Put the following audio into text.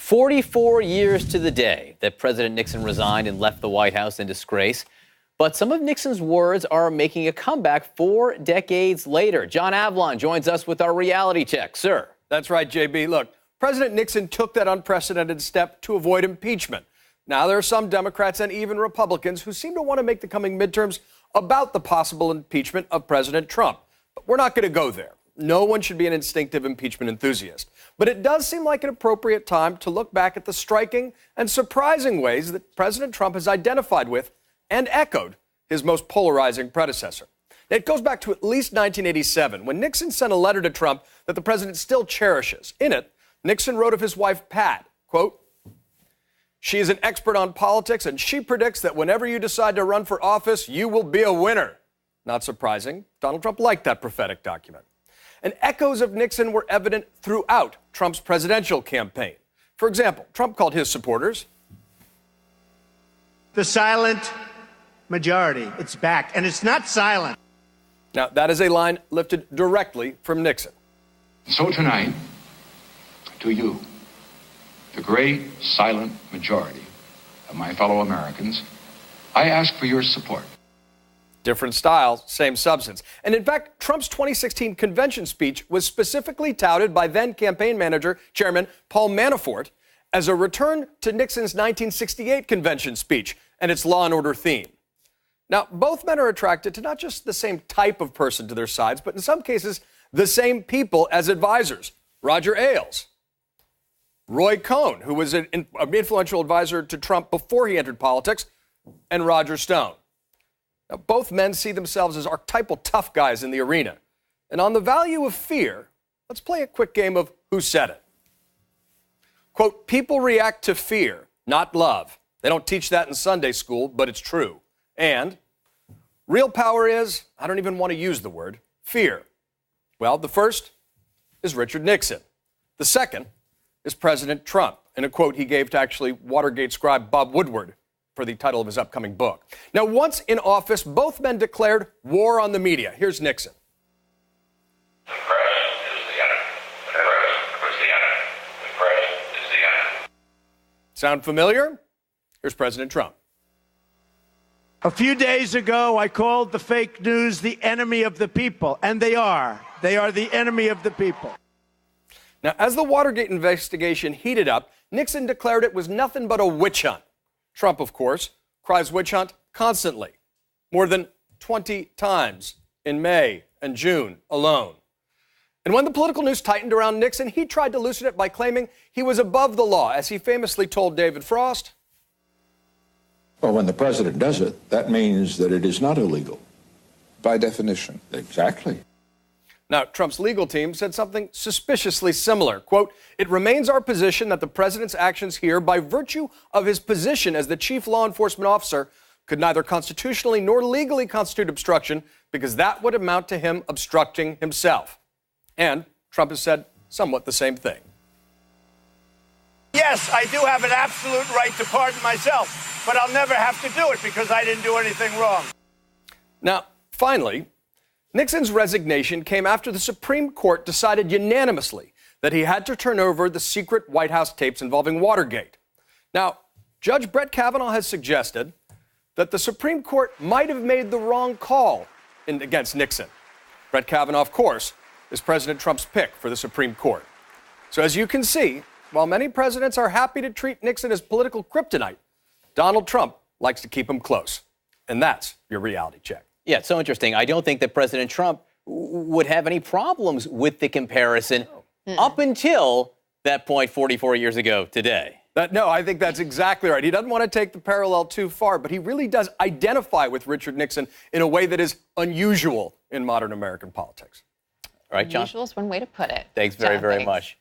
44 years to the day that President Nixon resigned and left the White House in disgrace. But some of Nixon's words are making a comeback 4 decades later. John Avlon joins us with our reality check. Sir. That's right, JB. Look, President Nixon took that unprecedented step to avoid impeachment. Now, there are some Democrats and even Republicans who seem to want to make the coming midterms about the possible impeachment of President Trump. But we're not going to go there. No one should be an instinctive impeachment enthusiast. But it does seem like an appropriate time to look back at the striking and surprising ways that President Trump has identified with and echoed his most polarizing predecessor. It goes back to at least 1987, when Nixon sent a letter to Trump that the president still cherishes. In it, Nixon wrote of his wife, Pat, quote, "She is an expert on politics, and she predicts that whenever you decide to run for office, you will be a winner." Not surprising, Donald Trump liked that prophetic document. And echoes of Nixon were evident throughout Trump's presidential campaign. For example, Trump called his supporters the silent majority. It's back, and it's not silent. Now, that is a line lifted directly from Nixon. So tonight, to you, the great silent majority of my fellow Americans, I ask for your support. Different style, same substance. And in fact, Trump's 2016 convention speech was specifically touted by then campaign manager, Chairman Paul Manafort, as a return to Nixon's 1968 convention speech and its law and order theme. Now, both men are attracted to not just the same type of person to their sides, but in some cases, the same people as advisors. Roger Ailes, Roy Cohn, who was an influential advisor to Trump before he entered politics, and Roger Stone. Now, both men see themselves as archetypal tough guys in the arena. And on the value of fear, let's play a quick game of Who Said It. Quote, "People react to fear, not love. They don't teach that in Sunday school, but it's true." And real power is, I don't even want to use the word, fear. Well, the first is Richard Nixon. The second is President Trump, in a quote he gave to actually Watergate scribe Bob Woodward for the title of his upcoming book. Now, once in office, both men declared war on the media. Here's Nixon. The press is the enemy. The press is the enemy. The press is the enemy. Sound familiar? Here's President Trump. A few days ago, I called the fake news the enemy of the people, and they are. They are the enemy of the people. Now, as the Watergate investigation heated up, Nixon declared it was nothing but a witch hunt. Trump, of course, cries witch hunt constantly, more than 20 times in May and June alone. And when the political news tightened around Nixon, he tried to loosen it by claiming he was above the law, as he famously told David Frost. Well, when the president does it, that means that it is not illegal. By definition. Exactly. Now, Trump's legal team said something suspiciously similar. Quote, "It remains our position that the president's actions here, by virtue of his position as the chief law enforcement officer, could neither constitutionally nor legally constitute obstruction, because that would amount to him obstructing himself." And Trump has said somewhat the same thing. Yes, I do have an absolute right to pardon myself, but I'll never have to do it because I didn't do anything wrong. Now, finally, Nixon's resignation came after the Supreme Court decided unanimously that he had to turn over the secret White House tapes involving Watergate. Now, Judge Brett Kavanaugh has suggested that the Supreme Court might have made the wrong call against Nixon. Brett Kavanaugh, of course, is President Trump's pick for the Supreme Court. So as you can see, while many presidents are happy to treat Nixon as political kryptonite, Donald Trump likes to keep him close. And that's your reality check. Yeah, it's so interesting. I don't think that President Trump would have any problems with the comparison up until that point 44 years ago today. No, I think that's exactly right. He doesn't want to take the parallel too far, but he really does identify with Richard Nixon in a way that is unusual in modern American politics. All right, John? Unusual is one way to put it. Thanks very, very much.